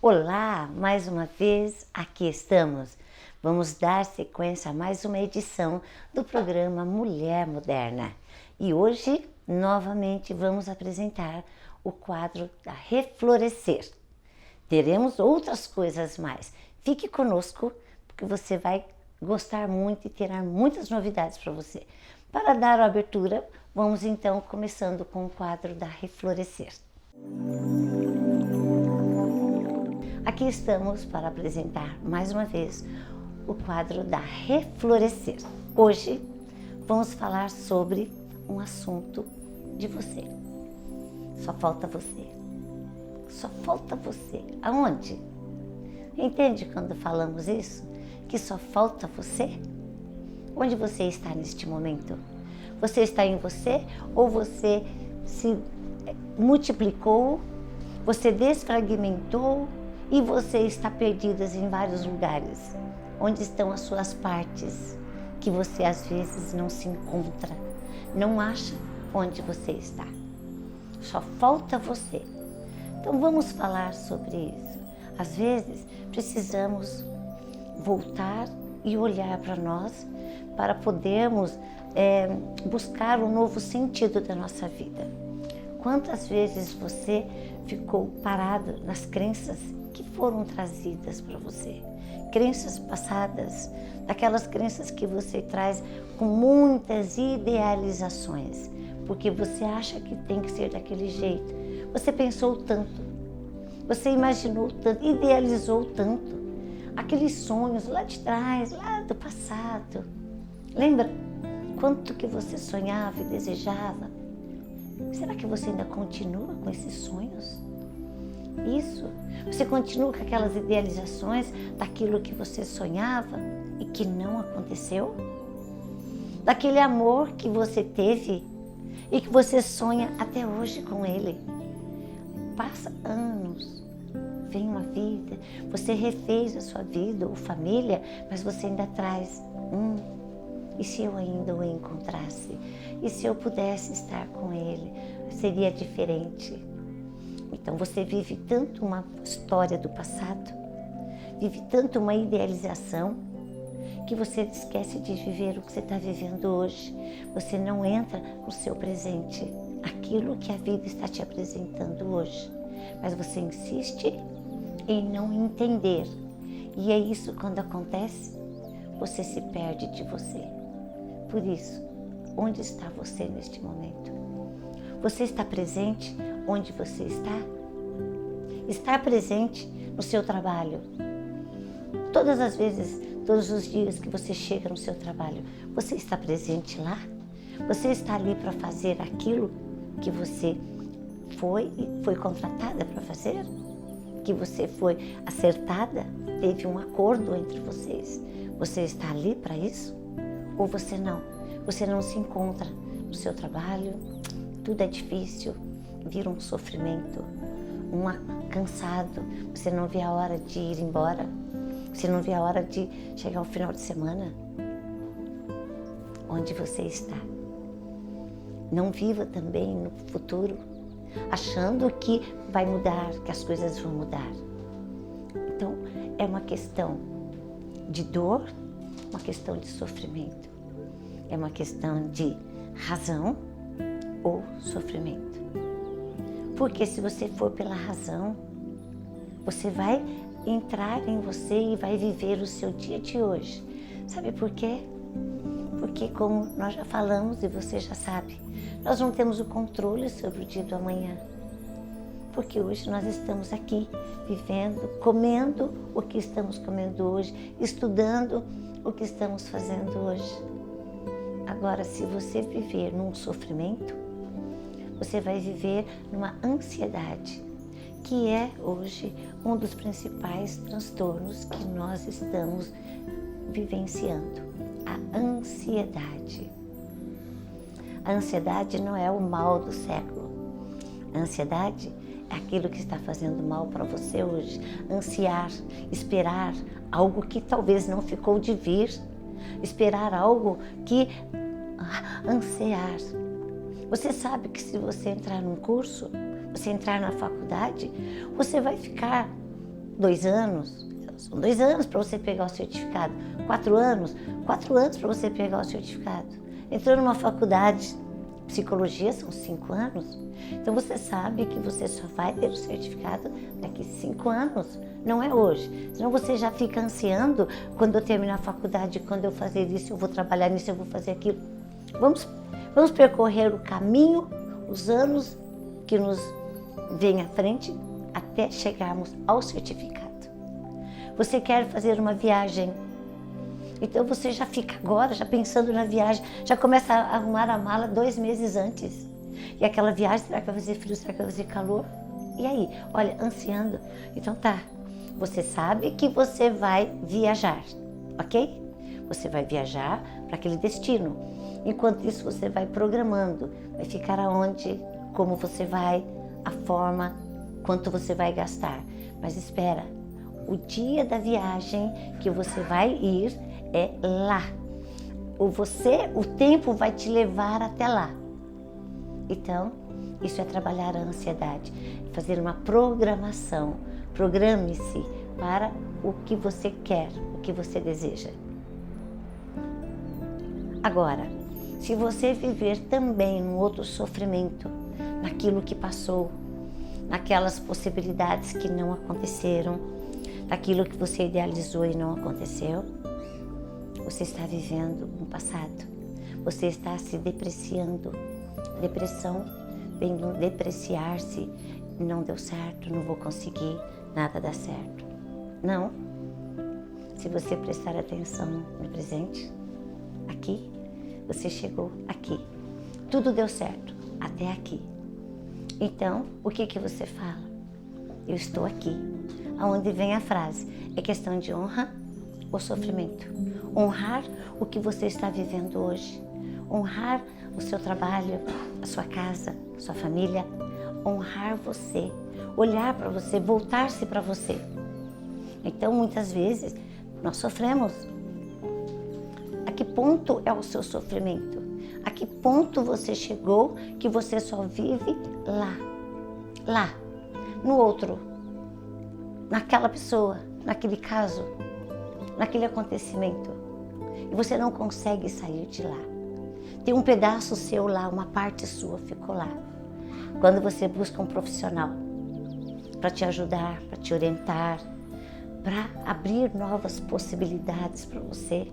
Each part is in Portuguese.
Olá, mais uma vez aqui estamos. Vamos dar sequência a mais uma edição do programa Mulher Moderna. E hoje, novamente, vamos apresentar o quadro da Reflorescer. Teremos outras coisas mais. Fique conosco, porque você vai gostar muito e terá muitas novidades para você. Para dar a abertura, vamos então começando com o quadro da Reflorescer. Aqui estamos para apresentar mais uma vez o quadro da Reflorescer. Hoje vamos falar sobre um assunto de você. Só falta você. Só falta você. Aonde? Entende quando falamos isso? Que só falta você? Onde você está neste momento? Você está em você ou você se multiplicou? Você desfragmentou? E você está perdida em vários lugares. Onde estão as suas partes que você às vezes não se encontra, não acha onde você está. Só falta você. Então vamos falar sobre isso. Às vezes precisamos voltar e olhar para nós para podermos buscar um novo sentido da nossa vida. Quantas vezes você ficou parado nas crenças que foram trazidas para você? Crenças passadas, daquelas crenças que você traz com muitas idealizações, porque você acha que tem que ser daquele jeito. Você pensou tanto, você imaginou tanto, idealizou tanto, aqueles sonhos lá de trás, lá do passado. Lembra quanto que você sonhava e desejava? Será que você ainda continua com esses sonhos? Isso, você continua com aquelas idealizações daquilo que você sonhava e que não aconteceu? Daquele amor que você teve e que você sonha até hoje com ele. Passa anos, vem uma vida, você refez a sua vida ou família, mas você ainda traz, e se eu ainda o encontrasse? E se eu pudesse estar com ele? Seria diferente. Então você vive tanto uma história do passado, vive tanto uma idealização, que você esquece de viver o que você está vivendo hoje. Você não entra no seu presente, aquilo que a vida está te apresentando hoje. Mas você insiste em não entender. E é isso, quando acontece, você se perde de você. Por isso, onde está você neste momento? Você está presente onde você está? Estar presente no seu trabalho. Todas as vezes, todos os dias que você chega no seu trabalho, você está presente lá? Você está ali para fazer aquilo que você foi contratada para fazer? Que você foi acertada? Teve um acordo entre vocês? Você está ali para isso? Ou você não? Você não se encontra no seu trabalho? Tudo é difícil, vira um sofrimento, cansado, você não vê a hora de ir embora, você não vê a hora de chegar ao final de semana. Onde você está? Não viva também no futuro, achando que vai mudar, que as coisas vão mudar. Então, é uma questão de dor, uma questão de sofrimento, é uma questão de razão ou sofrimento. Porque se você for pela razão, você vai entrar em você e vai viver o seu dia de hoje. Sabe por quê? Porque, como nós já falamos e você já sabe, nós não temos o controle sobre o dia do amanhã. Porque hoje nós estamos aqui, vivendo, comendo o que estamos comendo hoje, estudando o que estamos fazendo hoje. Agora, se você viver num sofrimento, você vai viver numa ansiedade, que é hoje um dos principais transtornos que nós estamos vivenciando, a ansiedade. A ansiedade não é o mal do século. A ansiedade é aquilo que está fazendo mal para você hoje. Ansiar, esperar algo que talvez não ficou de vir, esperar algo que ansiar. Você sabe que se você entrar num curso, você entrar na faculdade, você vai ficar 2 anos, são 2 anos para você pegar o certificado. 4 anos, 4 anos para você pegar o certificado. Entrou numa faculdade, psicologia são 5 anos. Então você sabe que você só vai ter o certificado daqui 5 anos, não é hoje. Senão você já fica ansiando, quando eu terminar a faculdade, quando eu fazer isso, eu vou trabalhar nisso, eu vou fazer aquilo. Vamos percorrer o caminho, os anos que nos vêm à frente, até chegarmos ao certificado. Você quer fazer uma viagem, então você já fica agora, já pensando na viagem, já começa a arrumar a mala 2 meses antes. E aquela viagem, será que vai fazer frio, será que vai fazer calor? E aí? Olha, ansiando. Então tá, você sabe que você vai viajar, ok? Você vai viajar para aquele destino. Enquanto isso, você vai programando, vai ficar aonde, como você vai, a forma, quanto você vai gastar. Mas espera, o dia da viagem que você vai ir é lá. O tempo vai te levar até lá. Então, isso é trabalhar a ansiedade, fazer uma programação. Programe-se para o que você quer, o que você deseja. Agora, se você viver também um outro sofrimento, naquilo que passou, naquelas possibilidades que não aconteceram, naquilo que você idealizou e não aconteceu, você está vivendo um passado, você está se depreciando. Depressão vem do depreciar-se, não deu certo, não vou conseguir, nada dá certo. Não. Se você prestar atenção no presente, aqui, você chegou aqui. Tudo deu certo, até aqui. Então, o que você fala? Eu estou aqui. Aonde vem a frase? É questão de honra ou sofrimento. Honrar o que você está vivendo hoje. Honrar o seu trabalho, a sua casa, a sua família. Honrar você. Olhar para você, voltar-se para você. Então, muitas vezes, nós sofremos. A que ponto é o seu sofrimento? A que ponto você chegou que você só vive lá? Lá, no outro, naquela pessoa, naquele caso, naquele acontecimento. E você não consegue sair de lá. Tem um pedaço seu lá, uma parte sua ficou lá. Quando você busca um profissional para te ajudar, para te orientar, para abrir novas possibilidades para você,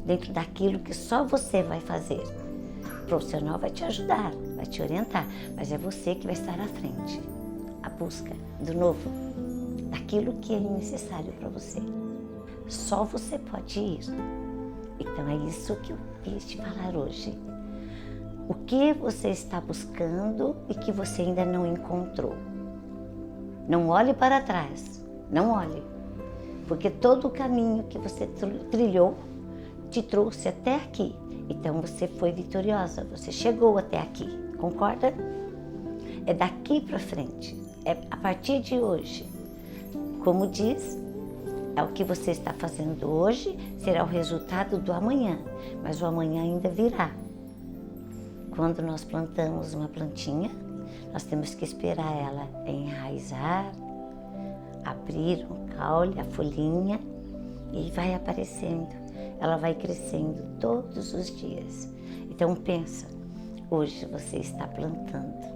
dentro daquilo que só você vai fazer. O profissional vai te ajudar, vai te orientar, mas é você que vai estar à frente. A busca do novo, daquilo que é necessário para você. Só você pode ir. Então é isso que eu quis te falar hoje. O que você está buscando e que você ainda não encontrou? Não olhe para trás, não olhe. Porque todo o caminho que você trilhou te trouxe até aqui. Então você foi vitoriosa, você chegou até aqui, concorda? É daqui para frente, é a partir de hoje. Como diz, é o que você está fazendo hoje, será o resultado do amanhã, mas o amanhã ainda virá. Quando nós plantamos uma plantinha, nós temos que esperar ela enraizar, abrir um caule, a folhinha, e vai aparecendo. Ela vai crescendo todos os dias. Então pensa, hoje você está plantando.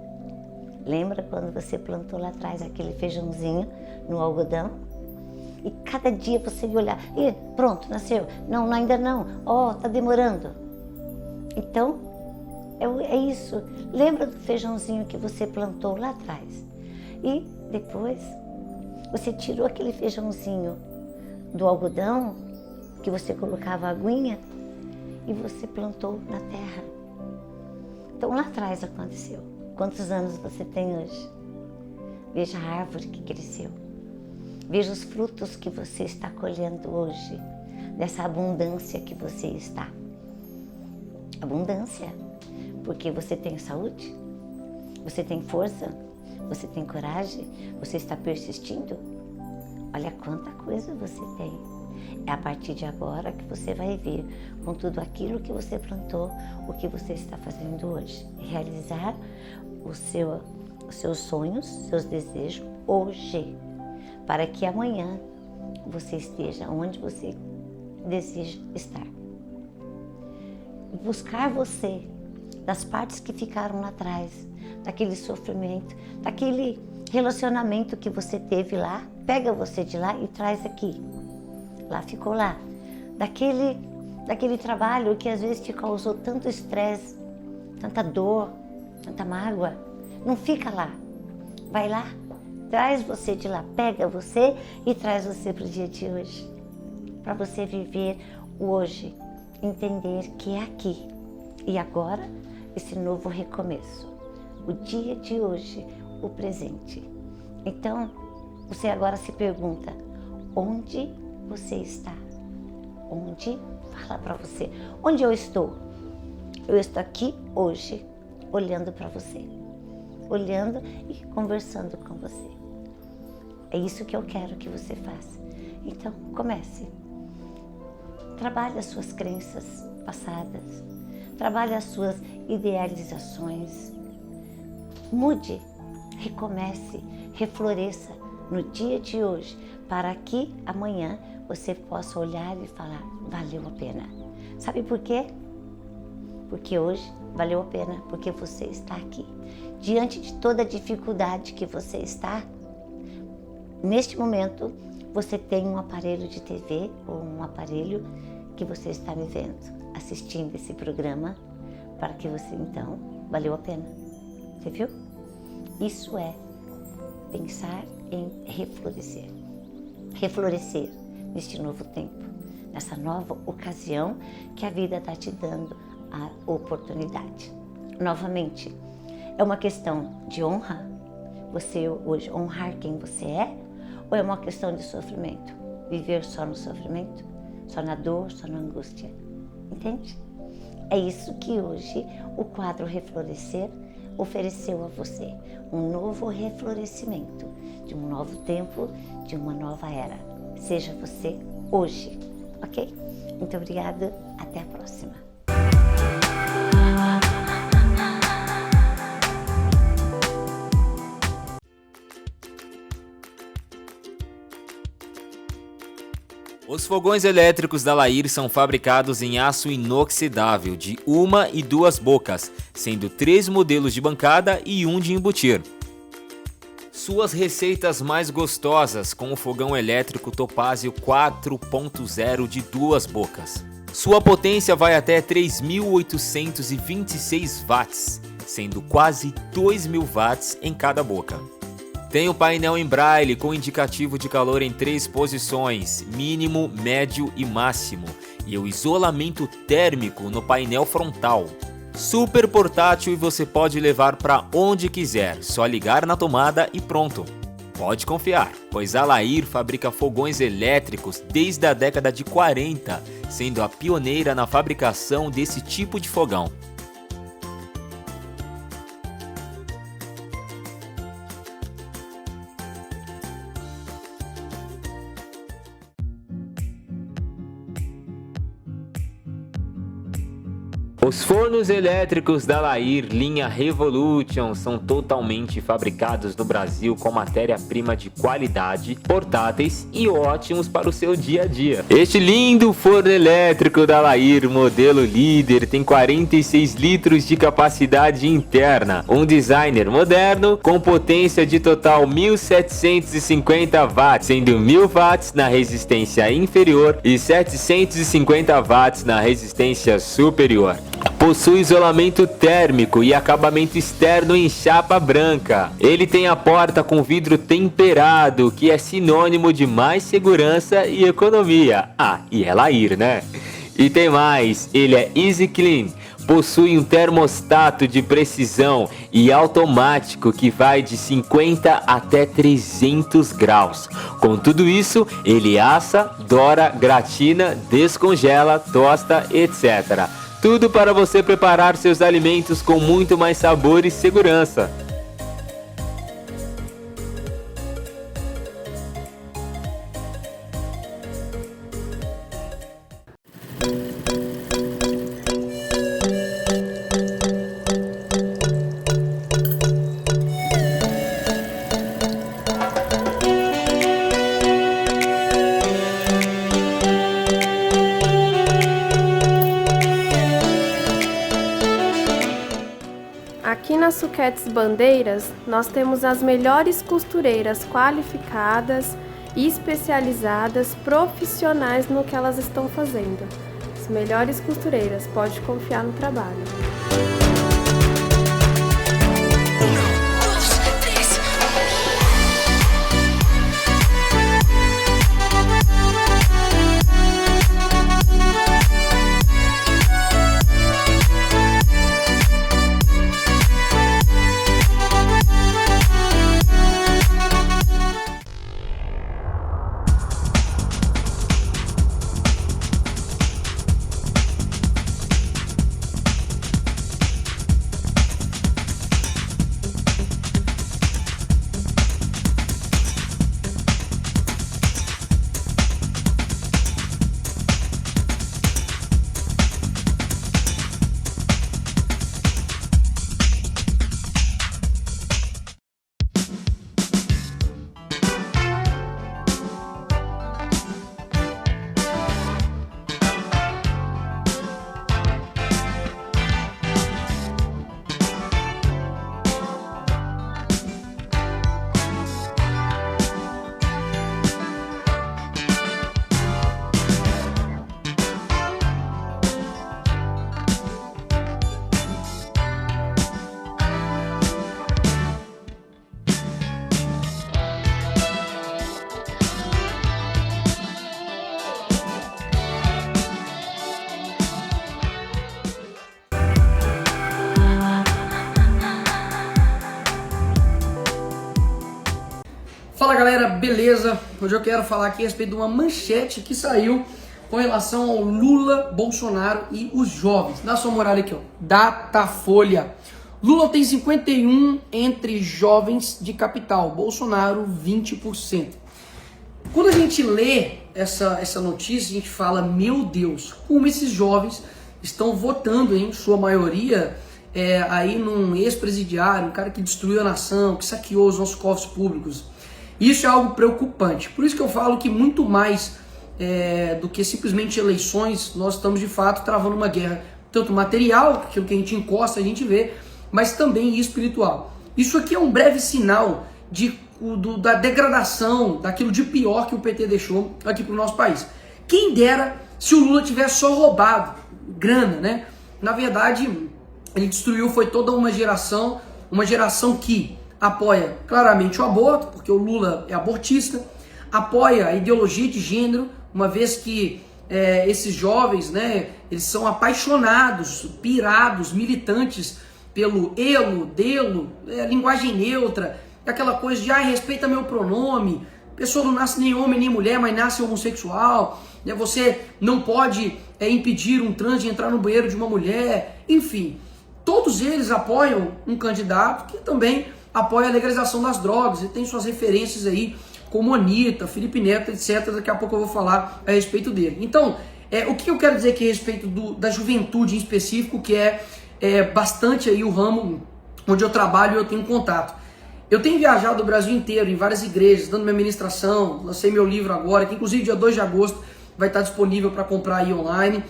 Lembra quando você plantou lá atrás aquele feijãozinho no algodão? E cada dia você ia olhar, e pronto, nasceu. Não, ainda não. Ó, tá demorando. Então, é isso. Lembra do feijãozinho que você plantou lá atrás? E depois, você tirou aquele feijãozinho do algodão, que você colocava a aguinha, e você plantou na terra. Então, lá atrás aconteceu. Quantos anos você tem hoje? Veja a árvore que cresceu. Veja os frutos que você está colhendo hoje, dessa abundância que você está. Abundância, porque você tem saúde, você tem força, você tem coragem, você está persistindo. Olha quanta coisa você tem. É a partir de agora que você vai ver, com tudo aquilo que você plantou, o que você está fazendo hoje. Realizar os seus sonhos, seus desejos hoje. para que amanhã você esteja onde você deseja estar. Buscar você das partes que ficaram lá atrás, daquele sofrimento, daquele relacionamento que você teve lá, pega você de lá e traz aqui. Lá ficou lá. Daquele trabalho que às vezes te causou tanto estresse, tanta dor, tanta mágoa. Não fica lá. Vai lá, traz você de lá, pega você e traz você para o dia de hoje. Para você viver o hoje, entender que é aqui e agora esse novo recomeço. O dia de hoje, o presente. Então, você agora se pergunta, onde você está? Onde? Fala para você. Onde eu estou? Eu estou aqui hoje, olhando para você. Olhando e conversando com você. É isso que eu quero que você faça. Então, comece. Trabalhe as suas crenças passadas. Trabalhe as suas idealizações. Mude, recomece, refloresça no dia de hoje, para que amanhã você possa olhar e falar, valeu a pena. Sabe por quê? Porque hoje valeu a pena, porque você está aqui. Diante de toda a dificuldade que você está, neste momento, você tem um aparelho de TV ou um aparelho que você está me vendo, assistindo esse programa, para que você então, valeu a pena. Você viu? Isso é pensar em reflorescer. Reflorescer neste novo tempo, nessa nova ocasião que a vida está te dando a oportunidade. Novamente, é uma questão de honra, você hoje honrar quem você é, ou é uma questão de sofrimento? Viver só no sofrimento, só na dor, só na angústia. Entende? É isso que hoje o quadro Reflorescer ofereceu a você. Um novo reflorescimento, de um novo tempo, de uma nova era. Seja você hoje, ok? Muito obrigada, até a próxima. Os fogões elétricos da Lair são fabricados em aço inoxidável de 1 e 2 bocas, sendo 3 modelos de bancada e 1 de embutir. Suas receitas mais gostosas com o fogão elétrico Topázio 4.0 de 2 bocas. Sua potência vai até 3.826 watts, sendo quase 2.000 watts em cada boca. Tem o painel em braille com indicativo de calor em 3 posições, mínimo, médio e máximo, e o isolamento térmico no painel frontal. Super portátil e você pode levar para onde quiser, só ligar na tomada e pronto. Pode confiar, pois a Lair fabrica fogões elétricos desde a década de 40, sendo a pioneira na fabricação desse tipo de fogão. Os fornos elétricos da Lair, linha Revolution, são totalmente fabricados no Brasil com matéria-prima de qualidade, portáteis e ótimos para o seu dia a dia. Este lindo forno elétrico da Lair, modelo líder, tem 46 litros de capacidade interna, um designer moderno com potência de total 1.750 watts, sendo 1.000 watts na resistência inferior e 750 watts na resistência superior. Possui isolamento térmico e acabamento externo em chapa branca. Ele tem a porta com vidro temperado, que é sinônimo de mais segurança e economia. Ah, e é Lair, né? E tem mais, ele é Easy Clean. Possui um termostato de precisão e automático que vai de 50 até 300 graus. Com tudo isso, ele assa, dora, gratina, descongela, tosta, etc. Tudo para você preparar seus alimentos com muito mais sabor e segurança. na Suquetes Bandeiras, nós temos as melhores costureiras qualificadas, especializadas, profissionais no que elas estão fazendo. As melhores costureiras, pode confiar no trabalho. Fala galera, beleza? Hoje eu quero falar aqui a respeito de uma manchete que saiu com relação ao Lula, Bolsonaro e os jovens. Dá só uma olhada aqui, ó. Datafolha. Lula tem 51% entre jovens de capital, Bolsonaro 20%. Quando a gente lê essa notícia, a gente fala, meu Deus, como esses jovens estão votando, em sua maioria, aí num ex-presidiário, um cara que destruiu a nação, que saqueou os nossos cofres públicos. Isso é algo preocupante. Por isso que eu falo que muito mais do que simplesmente eleições, nós estamos de fato travando uma guerra, tanto material, aquilo que a gente encosta, a gente vê, mas também espiritual. Isso aqui é um breve sinal da degradação, daquilo de pior que o PT deixou aqui para o nosso país. Quem dera se o Lula tivesse só roubado grana, né? Na verdade, ele destruiu, foi toda uma geração que apoia claramente o aborto, porque o Lula é abortista, apoia a ideologia de gênero, uma vez que esses jovens, né, eles são apaixonados, pirados, militantes pelo elo, delo, linguagem neutra, aquela coisa de respeita meu pronome, a pessoa não nasce nem homem nem mulher, mas nasce homossexual, né, você não pode impedir um trans de entrar no banheiro de uma mulher, enfim, todos eles apoiam um candidato que também apoia a legalização das drogas e tem suas referências aí, como Anitta, Felipe Neto, etc. Daqui a pouco eu vou falar a respeito dele. Então, o que eu quero dizer aqui a respeito da juventude em específico, que é bastante aí o ramo onde eu trabalho e eu tenho contato. Eu tenho viajado o Brasil inteiro, em várias igrejas, dando minha ministração, lancei meu livro agora, que inclusive dia 2 de agosto vai estar disponível para comprar aí online.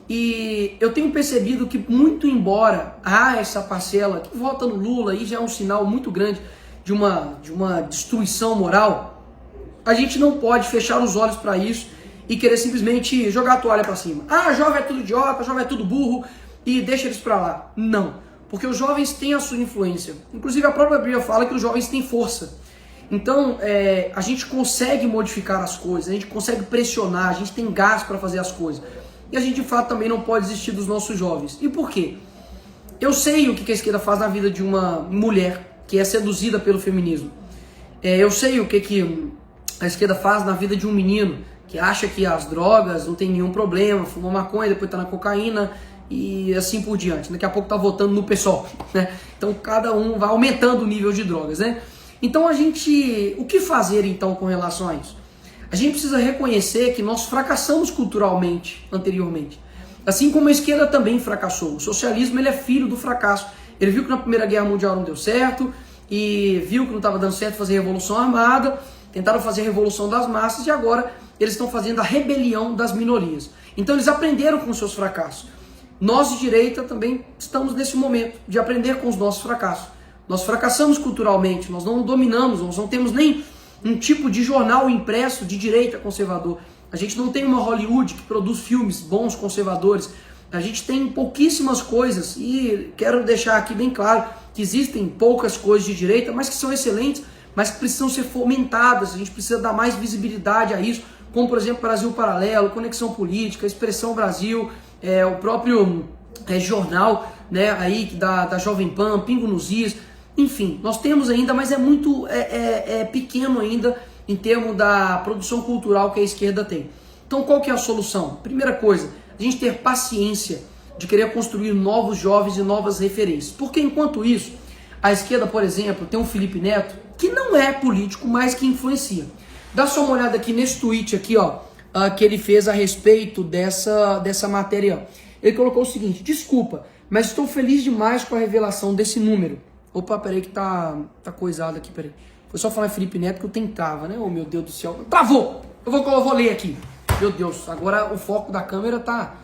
E eu tenho percebido que, muito embora essa parcela que vota no Lula, aí já é um sinal muito grande de uma destruição moral, a gente não pode fechar os olhos para isso e querer simplesmente jogar a toalha para cima. Jovem é tudo idiota, jovem é tudo burro e deixa eles para lá. Não, porque os jovens têm a sua influência. Inclusive a própria Bíblia fala que os jovens têm força. Então a gente consegue modificar as coisas, a gente consegue pressionar, a gente tem gás para fazer as coisas. E a gente, de fato, também não pode desistir dos nossos jovens. E por quê? Eu sei o que a esquerda faz na vida de uma mulher que é seduzida pelo feminismo. Eu sei o que a esquerda faz na vida de um menino que acha que as drogas não tem nenhum problema, fuma maconha, depois tá na cocaína e assim por diante. Daqui a pouco tá votando no PSOL, né? Então cada um vai aumentando o nível de drogas, né? Então o que fazer então com relação a isso? A gente precisa reconhecer que nós fracassamos culturalmente anteriormente. Assim como a esquerda também fracassou. O socialismo ele é filho do fracasso. Ele viu que na Primeira Guerra Mundial não deu certo e viu que não estava dando certo fazer revolução armada, tentaram fazer a revolução das massas e agora eles estão fazendo a rebelião das minorias. Então eles aprenderam com seus fracassos. nós de direita também estamos nesse momento de aprender com os nossos fracassos. Nós fracassamos culturalmente, nós não dominamos, nós não temos nem um tipo de jornal impresso de direita conservador. A gente não tem uma Hollywood que produz filmes bons, conservadores. A gente tem pouquíssimas coisas e quero deixar aqui bem claro que existem poucas coisas de direita, mas que são excelentes, mas que precisam ser fomentadas. A gente precisa dar mais visibilidade a isso, como por exemplo Brasil Paralelo, Conexão Política, Expressão Brasil, o próprio jornal, né, aí da Jovem Pan, Pingo nos Is. Enfim, nós temos ainda, mas é muito pequeno ainda em termos da produção cultural que a esquerda tem. Então qual que é a solução? Primeira coisa, a gente ter paciência de querer construir novos jovens e novas referências. Porque enquanto isso, a esquerda, por exemplo, tem um Felipe Neto, que não é político, mas que influencia. Dá só uma olhada aqui nesse tweet aqui, ó, que ele fez a respeito dessa matéria. Ele colocou o seguinte: desculpa, mas estou feliz demais com a revelação desse número. Opa, peraí que tá coisado aqui, peraí. Foi só falar em Felipe Neto que eu tentava, né? Oh, meu Deus do céu. Travou! Eu vou ler aqui. Meu Deus, agora o foco da câmera tá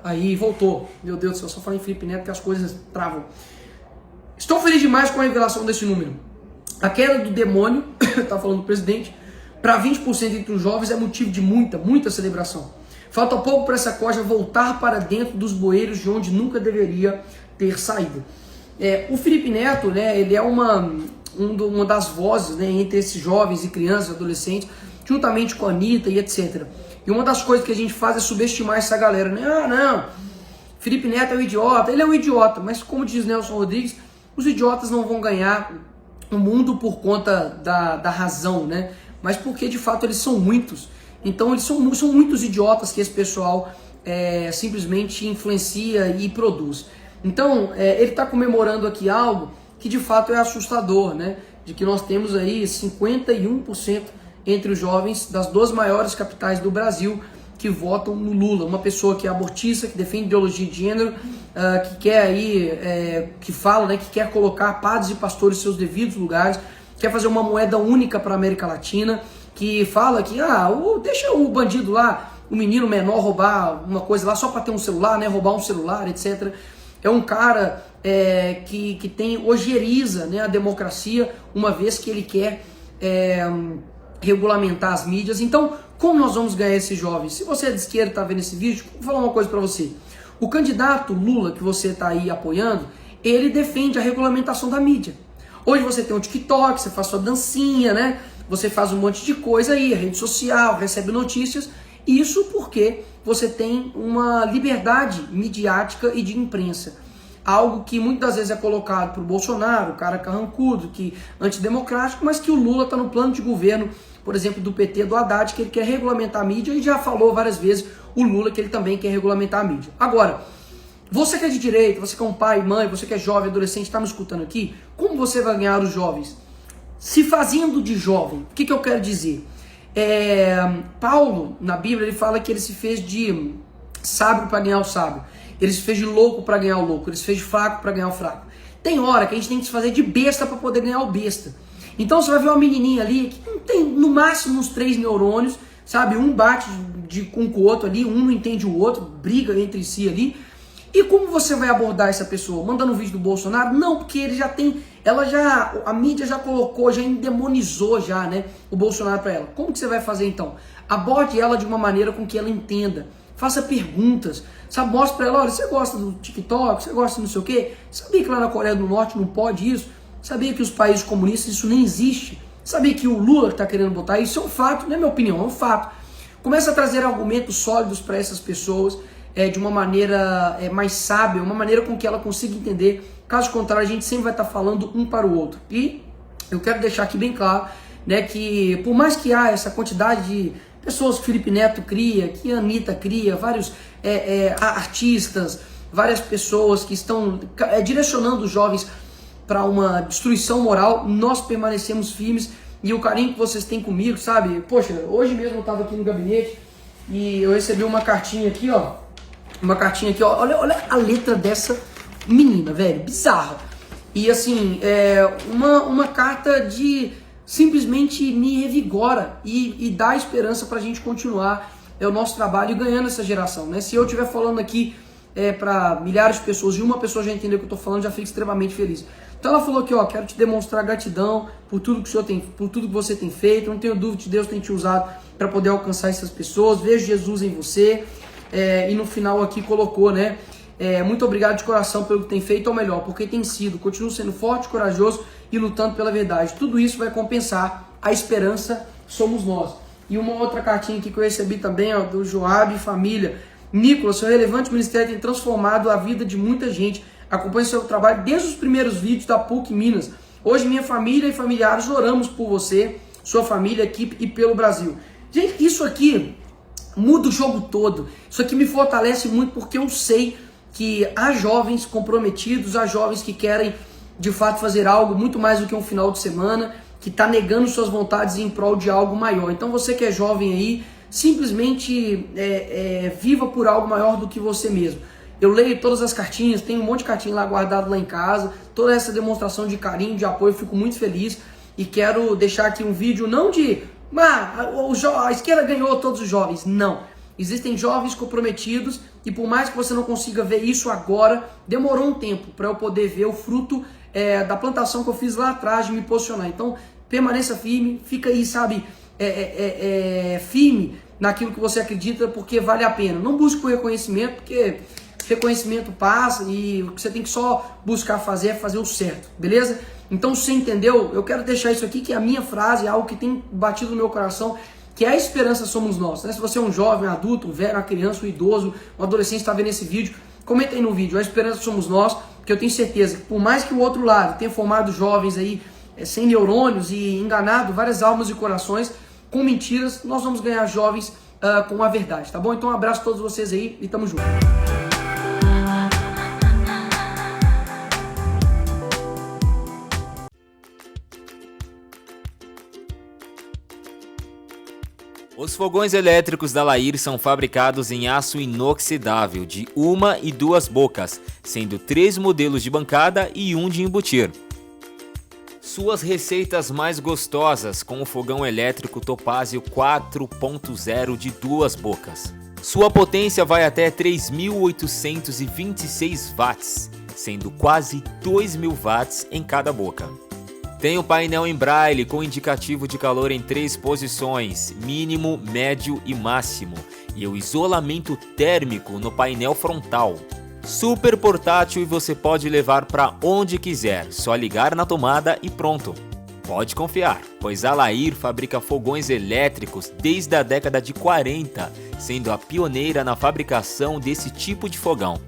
aí, voltou. Meu Deus do céu, só falar em Felipe Neto que as coisas travam. Estou feliz demais com a revelação desse número. A queda do demônio, tá falando o presidente, para 20% entre os jovens é motivo de muita celebração. Falta pouco para essa corja voltar para dentro dos bueiros de onde nunca deveria ter saído. O Felipe Neto, né, ele é uma das vozes, né, entre esses jovens e crianças e adolescentes, juntamente com a Anitta e etc. E uma das coisas que a gente faz é subestimar essa galera, né? Ah, não, Felipe Neto é um idiota. Ele é um idiota, mas como diz Nelson Rodrigues, os idiotas não vão ganhar o mundo por conta da razão, né? Mas porque de fato eles são muitos. Então eles são muitos idiotas que esse pessoal simplesmente influencia e produz. Então ele está comemorando aqui algo que de fato é assustador, né? De que nós temos aí 51% entre os jovens das 2 maiores capitais do Brasil que votam no Lula. Uma pessoa que é abortista, que defende ideologia de gênero, que quer aí, que fala, né, que quer colocar padres e pastores em seus devidos lugares, quer fazer uma moeda única para a América Latina, que fala que deixa o bandido lá, o menino menor roubar uma coisa lá só para ter um celular, né, roubar um celular, etc. É um cara que ojeriza, né, a democracia, uma vez que ele quer regulamentar as mídias. Então, como nós vamos ganhar esses jovens? Se você é de esquerda e está vendo esse vídeo, vou falar uma coisa para você. O candidato Lula que você está aí apoiando, ele defende a regulamentação da mídia. Hoje você tem um TikTok, você faz sua dancinha, né? Você faz um monte de coisa aí, rede social, recebe notícias. Isso porque você tem uma liberdade midiática e de imprensa. Algo que muitas vezes é colocado para o Bolsonaro, o cara carrancudo, que antidemocrático, mas que o Lula está no plano de governo, por exemplo, do PT, do Haddad, que ele quer regulamentar a mídia, e já falou várias vezes o Lula que ele também quer regulamentar a mídia. Agora, você que é de direita, você que é um pai, mãe, você que é jovem, adolescente, está me escutando aqui, como você vai ganhar os jovens? Se fazendo de jovem. O que eu quero dizer? Paulo, na Bíblia, ele fala que ele se fez de sábio para ganhar o sábio. Ele se fez de louco para ganhar o louco. Ele se fez de fraco para ganhar o fraco. Tem hora que a gente tem que se fazer de besta para poder ganhar o besta. Então você vai ver uma menininha ali que não tem no máximo uns 3 neurônios, sabe? Um bate com o outro ali, um não entende o outro, briga entre si ali. E como você vai abordar essa pessoa? Mandando um vídeo do Bolsonaro? Não, porque ele já tem, a mídia já colocou, já endemonizou já, né, o Bolsonaro para ela. Como que você vai fazer então? Aborde ela de uma maneira com que ela entenda. Faça perguntas, sabe? Mostre para ela, olha, você gosta do TikTok, você gosta de não sei o quê? Sabia que lá na Coreia do Norte não pode isso? Sabia que os países comunistas isso nem existe? Sabia que o Lula está querendo botar isso? É um fato, não é minha opinião, é um fato. Começa a trazer argumentos sólidos para essas pessoas, de uma maneira mais sábia, uma maneira com que ela consiga entender. Caso contrário, a gente sempre vai estar falando um para o outro. E eu quero deixar aqui bem claro, né, que por mais que há essa quantidade de pessoas que Felipe Neto cria, que a Anitta cria, vários artistas, várias pessoas que estão direcionando os jovens para uma destruição moral, nós permanecemos firmes e o carinho que vocês têm comigo, sabe? Poxa, hoje mesmo eu estava aqui no gabinete e eu recebi uma cartinha aqui, ó. Olha a letra dessa menina, velho, bizarra. E assim, uma carta de simplesmente me revigora e dá esperança pra gente continuar o nosso trabalho e ganhando essa geração, né? Se eu estiver falando aqui para milhares de pessoas e uma pessoa já entendeu o que eu estou falando, já fico extremamente feliz. Então ela falou aqui, ó, quero te demonstrar gratidão por tudo que o Senhor tem, por tudo que você tem feito. Não tenho dúvida que Deus tem te usado para poder alcançar essas pessoas. Vejo Jesus em você. E no final aqui colocou, né? Muito obrigado de coração pelo que tem feito, ou melhor, porque tem sido. Continuo sendo forte, corajoso e lutando pela verdade. Tudo isso vai compensar. A esperança somos nós. E uma outra cartinha aqui que eu recebi também, ó, do Joab e família. Nicolas, seu relevante ministério tem transformado a vida de muita gente. Acompanhe seu trabalho desde os primeiros vídeos da PUC Minas. Hoje minha família e familiares oramos por você, sua família, equipe e pelo Brasil. Gente, isso aqui muda o jogo todo. Isso aqui me fortalece muito porque eu sei que há jovens comprometidos, há jovens que querem de fato fazer algo muito mais do que um final de semana, que está negando suas vontades em prol de algo maior. Então você que é jovem aí, simplesmente viva por algo maior do que você mesmo. Eu leio todas as cartinhas, tenho um monte de cartinha lá guardado lá em casa, toda essa demonstração de carinho, de apoio, eu fico muito feliz e quero deixar aqui um vídeo não de a esquerda ganhou todos os jovens, não. Existem jovens comprometidos e por mais que você não consiga ver isso agora, demorou um tempo para eu poder ver o fruto da plantação que eu fiz lá atrás de me posicionar. Então permaneça firme, fica aí, sabe, firme naquilo que você acredita porque vale a pena. Não busque o reconhecimento porque reconhecimento passa e o que você tem que só buscar fazer é fazer o certo, beleza? Então, se você entendeu, eu quero deixar isso aqui, que é a minha frase, é algo que tem batido no meu coração, que é a esperança somos nós, né? Se você é um jovem, um adulto, um velho, uma criança, um idoso, um adolescente está vendo esse vídeo, comenta aí no vídeo, a esperança somos nós, porque eu tenho certeza que por mais que o outro lado tenha formado jovens aí sem neurônios e enganado várias almas e corações com mentiras, nós vamos ganhar jovens com a verdade, tá bom? Então um abraço a todos vocês aí e tamo junto. Os fogões elétricos da Lair são fabricados em aço inoxidável de 1 e 2 bocas, sendo 3 modelos de bancada e 1 de embutir. Suas receitas mais gostosas com o fogão elétrico Topázio 4.0 de 2 bocas. Sua potência vai até 3.826 watts, sendo quase 2.000 watts em cada boca. Tem um painel em braille com indicativo de calor em 3 posições, mínimo, médio e máximo, e o isolamento térmico no painel frontal. Super portátil e você pode levar para onde quiser, só ligar na tomada e pronto. Pode confiar, pois a Lair fabrica fogões elétricos desde a década de 40, sendo a pioneira na fabricação desse tipo de fogão.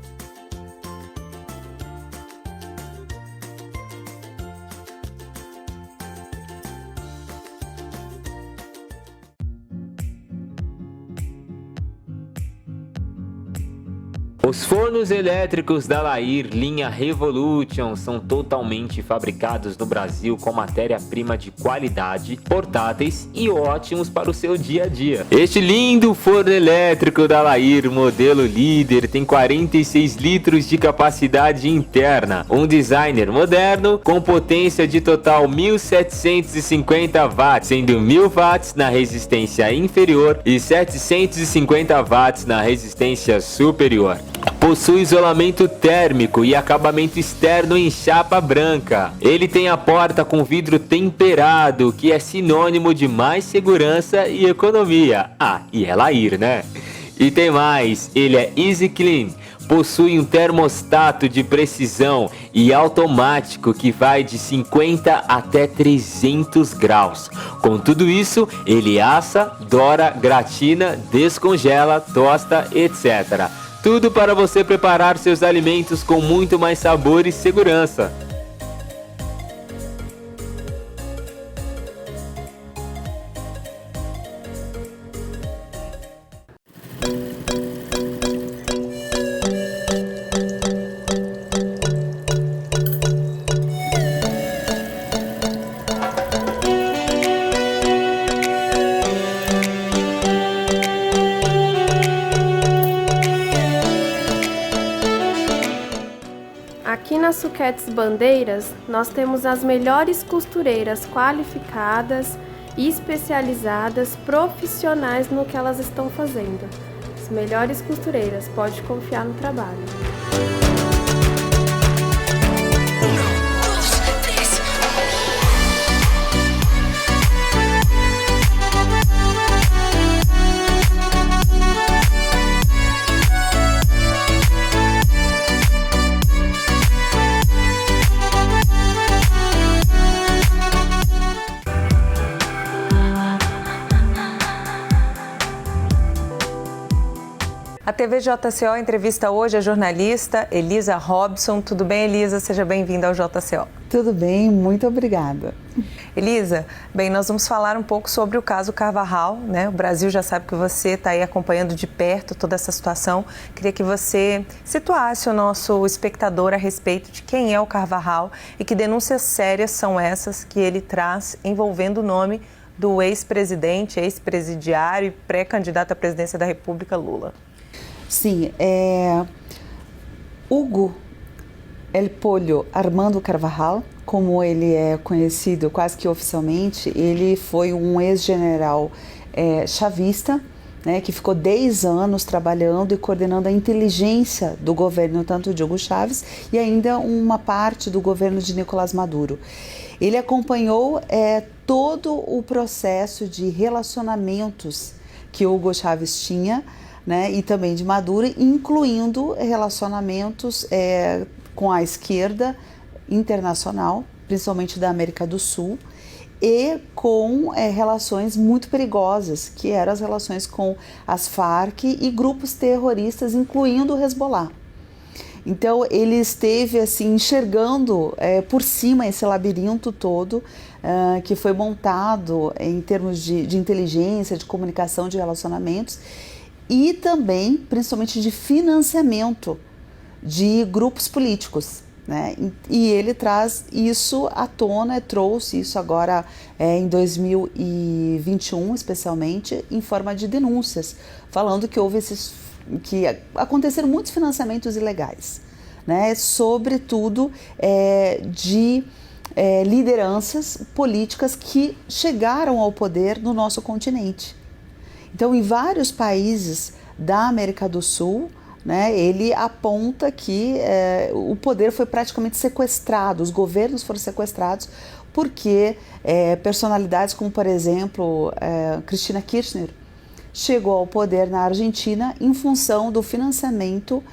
Os fornos elétricos da Lair, linha Revolution, são totalmente fabricados no Brasil com matéria-prima de qualidade, portáteis e ótimos para o seu dia a dia. Este lindo forno elétrico da Lair, modelo líder, tem 46 litros de capacidade interna, um designer moderno com potência de total 1.750 watts, sendo 1.000 watts na resistência inferior e 750 watts na resistência superior. Possui isolamento térmico e acabamento externo em chapa branca. Ele tem a porta com vidro temperado, que é sinônimo de mais segurança e economia. E é Lair, né? E tem mais, ele é Easy Clean. Possui um termostato de precisão e automático que vai de 50 até 300 graus. Com tudo isso, ele assa, dora, gratina, descongela, tosta, etc. Tudo para você preparar seus alimentos com muito mais sabor e segurança. Aqui na Suquetes Bandeiras, nós temos as melhores costureiras qualificadas, especializadas, profissionais no que elas estão fazendo. As melhores costureiras, pode confiar no trabalho. A TV JCO entrevista hoje a jornalista Elisa Robson. Tudo bem, Elisa? Seja bem-vinda ao JCO. Tudo bem, muito obrigada. Elisa, bem, nós vamos falar um pouco sobre o caso Carvajal, né? O Brasil já sabe que você está aí acompanhando de perto toda essa situação. Queria que você situasse o nosso espectador a respeito de quem é o Carvajal e que denúncias sérias são essas que ele traz envolvendo o nome do ex-presidente, ex-presidiário e pré-candidato à presidência da República, Lula. Sim, Hugo El Pollo Armando Carvajal, como ele é conhecido quase que oficialmente, ele foi um ex-general chavista, né, que ficou 10 anos trabalhando e coordenando a inteligência do governo, tanto de Hugo Chávez e ainda uma parte do governo de Nicolás Maduro. Ele acompanhou todo o processo de relacionamentos que Hugo Chávez tinha, né, e também de Maduro, incluindo relacionamentos com a esquerda internacional, principalmente da América do Sul, e com relações muito perigosas, que eram as relações com as Farc e grupos terroristas, incluindo o Hezbollah. Então ele esteve assim enxergando por cima esse labirinto todo que foi montado em termos de inteligência, de comunicação, de relacionamentos, e também, principalmente, de financiamento de grupos políticos, né? E ele traz isso à tona, trouxe isso agora em 2021, especialmente, em forma de denúncias, falando que que aconteceram muitos financiamentos ilegais, né? Sobretudo de lideranças políticas que chegaram ao poder no nosso continente. Então, em vários países da América do Sul, né, ele aponta que o poder foi praticamente sequestrado, os governos foram sequestrados porque personalidades como, por exemplo, Cristina Kirchner chegou ao poder na Argentina em função do financiamento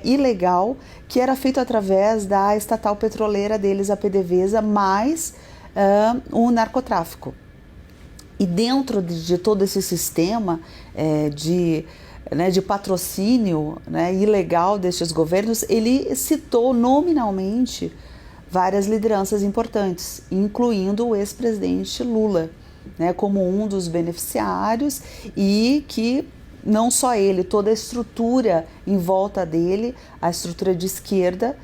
ilegal que era feito através da estatal petroleira deles, a PDVSA, mais o narcotráfico. E dentro de todo esse sistema de patrocínio, né, ilegal destes governos, ele citou nominalmente várias lideranças importantes, incluindo o ex-presidente Lula, né, como um dos beneficiários, e que não só ele, toda a estrutura em volta dele, a estrutura de esquerda,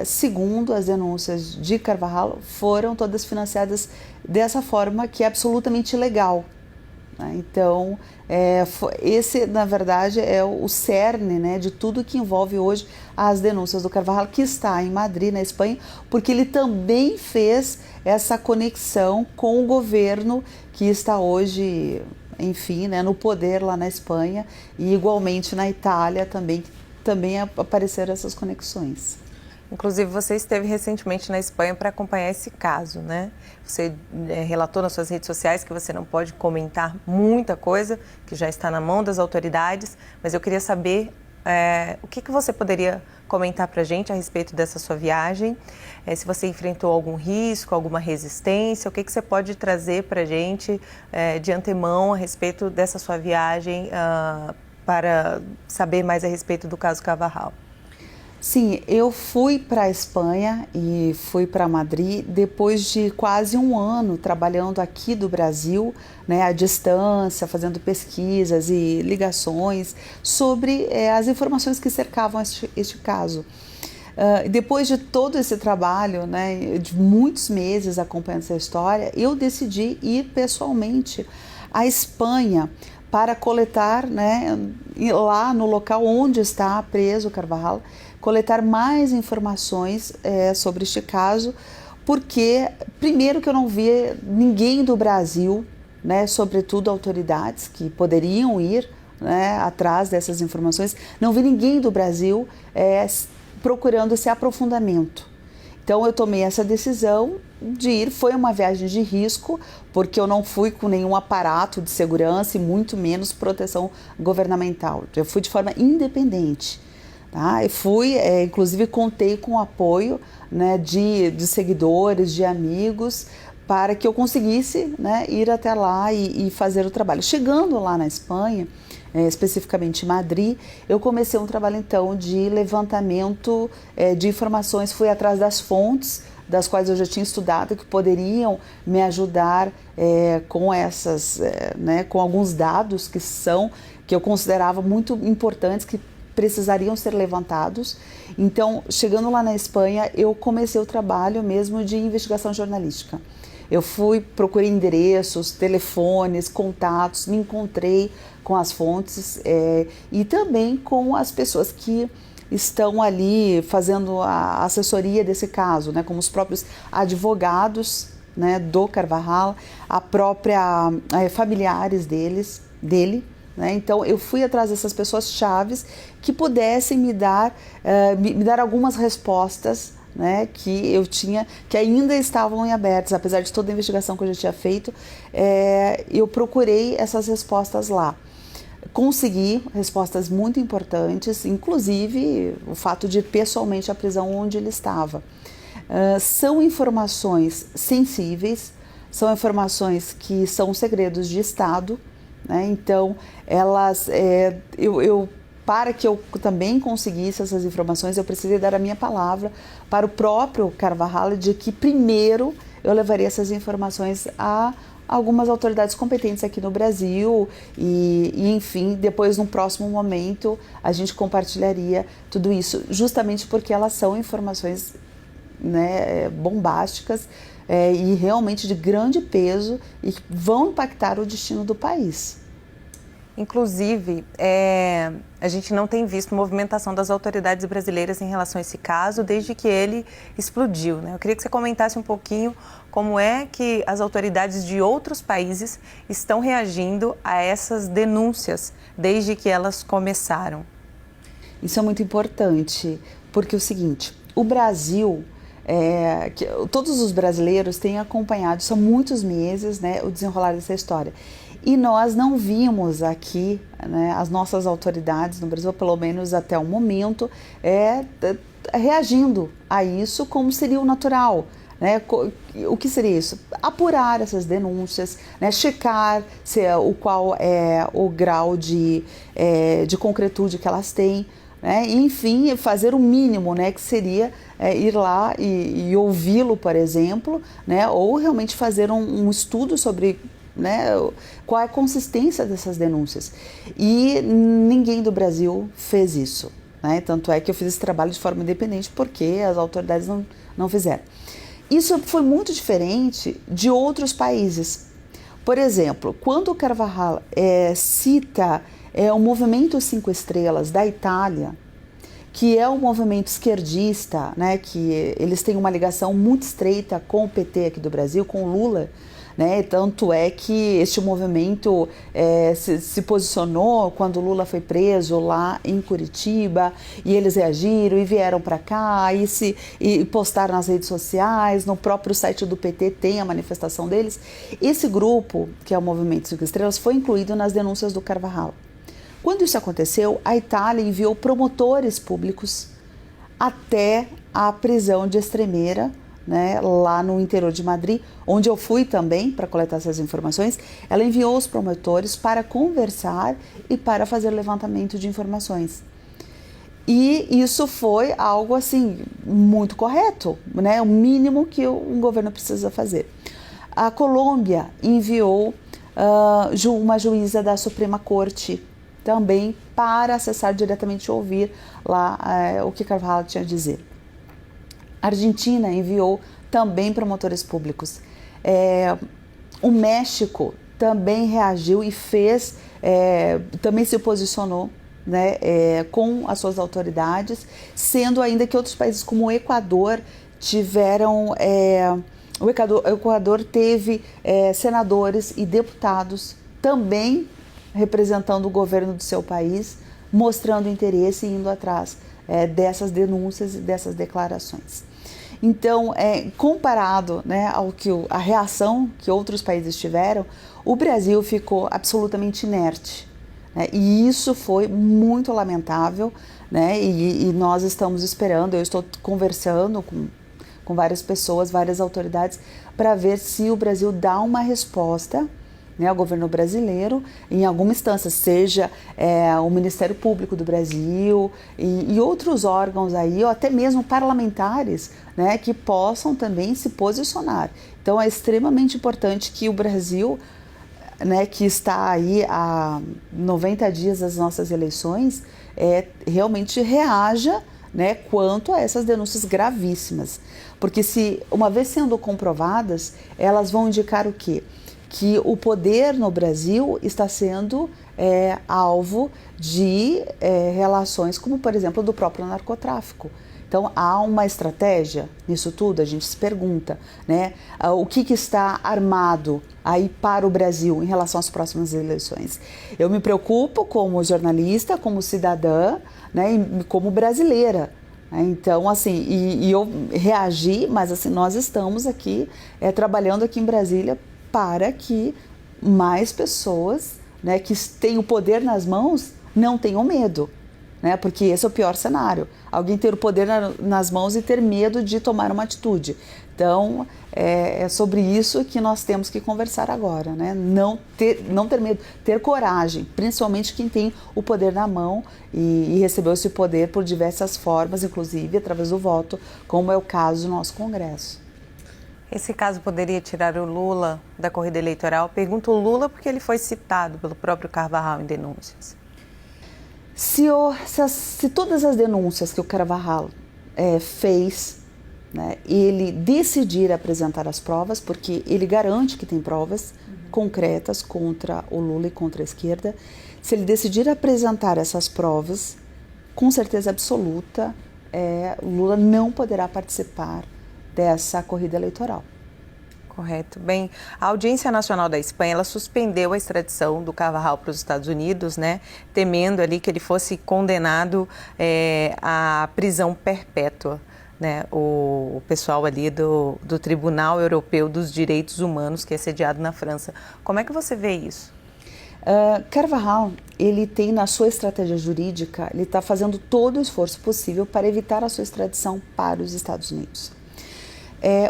segundo as denúncias de Carvajal, foram todas financiadas dessa forma que é absolutamente ilegal, né? Então, esse, na verdade, é o cerne, né, de tudo que envolve hoje as denúncias do Carvajal, que está em Madrid, na Espanha, porque ele também fez essa conexão com o governo que está hoje, enfim, né, no poder lá na Espanha, e igualmente na Itália também apareceram essas conexões. Inclusive, você esteve recentemente na Espanha para acompanhar esse caso, né? Você relatou nas suas redes sociais que você não pode comentar muita coisa, que já está na mão das autoridades, mas eu queria saber o que você poderia comentar para a gente a respeito dessa sua viagem, se você enfrentou algum risco, alguma resistência, o que você pode trazer para a gente de antemão a respeito dessa sua viagem para saber mais a respeito do caso Carvajal. Sim, eu fui para a Espanha e fui para Madrid depois de quase um ano trabalhando aqui do Brasil, né, à distância, fazendo pesquisas e ligações sobre as informações que cercavam este caso. Depois de todo esse trabalho, né, de muitos meses acompanhando essa história, eu decidi ir pessoalmente à Espanha para coletar, né, lá no local onde está preso o Carvajal, coletar mais informações sobre este caso, porque, primeiro, que eu não via ninguém do Brasil, né, sobretudo autoridades que poderiam ir né, atrás dessas informações, não vi ninguém do Brasil procurando esse aprofundamento. Então eu tomei essa decisão de ir, foi uma viagem de risco, porque eu não fui com nenhum aparato de segurança e muito menos proteção governamental. Eu fui de forma independente. Tá? E fui, inclusive contei com o apoio, né, de seguidores, de amigos, para que eu conseguisse, né, ir até lá e fazer o trabalho. Chegando lá na Espanha, especificamente em Madrid, eu comecei um trabalho então de levantamento de informações, fui atrás das fontes das quais eu já tinha estudado que poderiam me ajudar com essas, né, com alguns dados que eu considerava muito importantes, que precisariam ser levantados. Então, chegando lá na Espanha, eu comecei o trabalho mesmo de investigação jornalística. Eu procurei endereços, telefones, contatos, me encontrei com as fontes e também com as pessoas que estão ali fazendo a assessoria desse caso, né, como os próprios advogados, né, do Carvajal, a própria familiares dele. Né? Então eu fui atrás dessas pessoas chaves que pudessem me dar algumas respostas, né, que eu tinha, que ainda estavam em abertas, apesar de toda a investigação que eu já tinha feito. Eu procurei essas respostas lá. Consegui respostas muito importantes, inclusive o fato de ir pessoalmente à prisão onde ele estava. São informações sensíveis, são informações que são segredos de Estado, né? Então, elas, para que eu também conseguisse essas informações, eu precisei dar a minha palavra para o próprio Carvajal de que primeiro eu levaria essas informações a algumas autoridades competentes aqui no Brasil e enfim, depois num próximo momento a gente compartilharia tudo isso, justamente porque elas são informações, né, bombásticas e realmente de grande peso e que vão impactar o destino do país. Inclusive, a gente não tem visto movimentação das autoridades brasileiras em relação a esse caso desde que ele explodiu, né? Eu queria que você comentasse um pouquinho como é que as autoridades de outros países estão reagindo a essas denúncias desde que elas começaram. Isso é muito importante, porque é o seguinte, o Brasil, todos os brasileiros têm acompanhado, são muitos meses, né, o desenrolar dessa história. E nós não vimos aqui, né, as nossas autoridades no Brasil, pelo menos até o momento, reagindo a isso como seria o natural. Né? O que seria isso? Apurar essas denúncias, né? Checar qual é o grau de concretude que elas têm, né? E, enfim, fazer o mínimo, né? Que seria ir lá e ouvi-lo, por exemplo, né? Ou realmente fazer um estudo sobre, né, qual é a consistência dessas denúncias. E ninguém do Brasil fez isso, né? Tanto é que eu fiz esse trabalho de forma independente porque as autoridades não fizeram. Isso foi muito diferente de outros países. Por exemplo, quando o Carvajal cita o movimento 5 Estrelas da Itália, que é um movimento esquerdista, né, que eles têm uma ligação muito estreita com o PT aqui do Brasil, com o Lula, né? Tanto é que este movimento se posicionou quando o Lula foi preso lá em Curitiba e eles reagiram e vieram para cá e postaram nas redes sociais, no próprio site do PT tem a manifestação deles. Esse grupo, que é o Movimento 5 Estrelas, foi incluído nas denúncias do Carvajal. Quando isso aconteceu, a Itália enviou promotores públicos até a prisão de Extremeira, né, lá no interior de Madrid, onde eu fui também para coletar essas informações. Ela enviou os promotores para conversar e para fazer levantamento de informações. E isso foi algo assim muito correto, né, o mínimo que um governo precisa fazer. A Colômbia enviou uma juíza da Suprema Corte também para acessar diretamente e ouvir lá o que Carvajal tinha a dizer. A Argentina enviou também promotores públicos. O México também reagiu e também se posicionou, né, com as suas autoridades, sendo ainda que outros países como o Equador tiveram... o Equador teve senadores e deputados também representando o governo do seu país, mostrando interesse e indo atrás dessas denúncias e dessas declarações. Então, comparado, né, a reação que outros países tiveram, o Brasil ficou absolutamente inerte, né, e isso foi muito lamentável, né, e nós estamos esperando, eu estou conversando com várias pessoas, várias autoridades, para ver se o Brasil dá uma resposta, né, ao governo brasileiro, em alguma instância, seja o Ministério Público do Brasil e outros órgãos aí, ou até mesmo parlamentares, né, que possam também se posicionar. Então é extremamente importante que o Brasil, né, que está aí há 90 dias das nossas eleições, realmente reaja, né, quanto a essas denúncias gravíssimas. Porque se, uma vez sendo comprovadas, elas vão indicar o quê? Que o poder no Brasil está sendo alvo de relações como, por exemplo, do próprio narcotráfico. Então, há uma estratégia nisso tudo, a gente se pergunta, né? O que está armado aí para o Brasil em relação às próximas eleições? Eu me preocupo como jornalista, como cidadã, né, e como brasileira. Então, assim, e eu reagi, mas assim, nós estamos aqui trabalhando aqui em Brasília para que mais pessoas, né, que têm o poder nas mãos não tenham medo, né, porque esse é o pior cenário. Alguém ter o poder nas mãos e ter medo de tomar uma atitude. Então, é sobre isso que nós temos que conversar agora, né? Não ter medo, ter coragem, principalmente quem tem o poder na mão e recebeu esse poder por diversas formas, inclusive através do voto, como é o caso do nosso Congresso. Esse caso poderia tirar o Lula da corrida eleitoral? Pergunto o Lula porque ele foi citado pelo próprio Carvajal em denúncias. Se todas as denúncias que o Carvajal fez, né, ele decidir apresentar as provas, porque ele garante que tem provas concretas contra o Lula e contra a esquerda, se ele decidir apresentar essas provas, com certeza absoluta, o Lula não poderá participar dessa corrida eleitoral. Correto. Bem, a Audiência Nacional da Espanha, ela suspendeu a extradição do Carvajal para os Estados Unidos, né, temendo ali que ele fosse condenado à prisão perpétua, né, o pessoal ali do Tribunal Europeu dos Direitos Humanos, que é sediado na França. Como é que você vê isso? Carvajal, ele tem na sua estratégia jurídica, ele está fazendo todo o esforço possível para evitar a sua extradição para os Estados Unidos.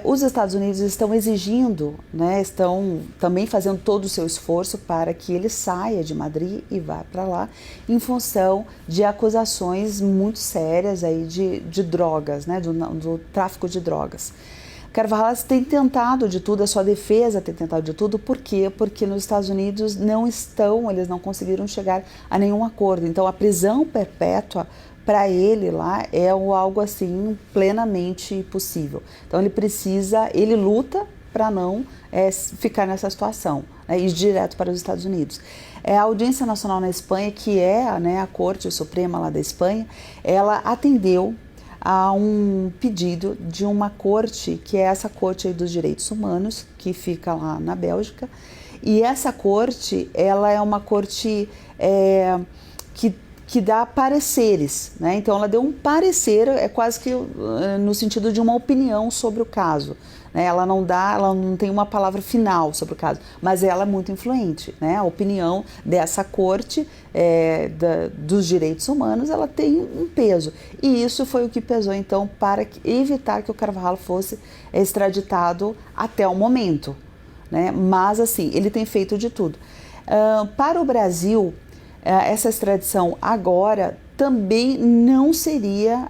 Os Estados Unidos estão exigindo, né, estão também fazendo todo o seu esforço para que ele saia de Madrid e vá para lá, em função de acusações muito sérias aí de drogas, né, do tráfico de drogas. Carvajal tem tentado de tudo, a sua defesa tem tentado de tudo, por quê? Porque nos Estados Unidos eles não conseguiram chegar a nenhum acordo. Então a prisão perpétua para ele lá é algo assim plenamente possível. Então ele luta para não ficar nessa situação, né, ir direto para os Estados Unidos. A Audiência Nacional na Espanha, que é, né, a Corte Suprema lá da Espanha, ela atendeu a um pedido de uma corte, que é essa Corte aí dos Direitos Humanos, que fica lá na Bélgica, e essa corte, ela é uma corte que dá pareceres, né? Então ela deu um parecer, quase que no sentido de uma opinião sobre o caso, né? Ela não tem uma palavra final sobre o caso, mas ela é muito influente, né? A opinião dessa corte dos direitos humanos, ela tem um peso, e isso foi o que pesou então para evitar que o Carvajal fosse extraditado até o momento, né? Mas assim, ele tem feito de tudo. Para o Brasil, essa extradição agora também não seria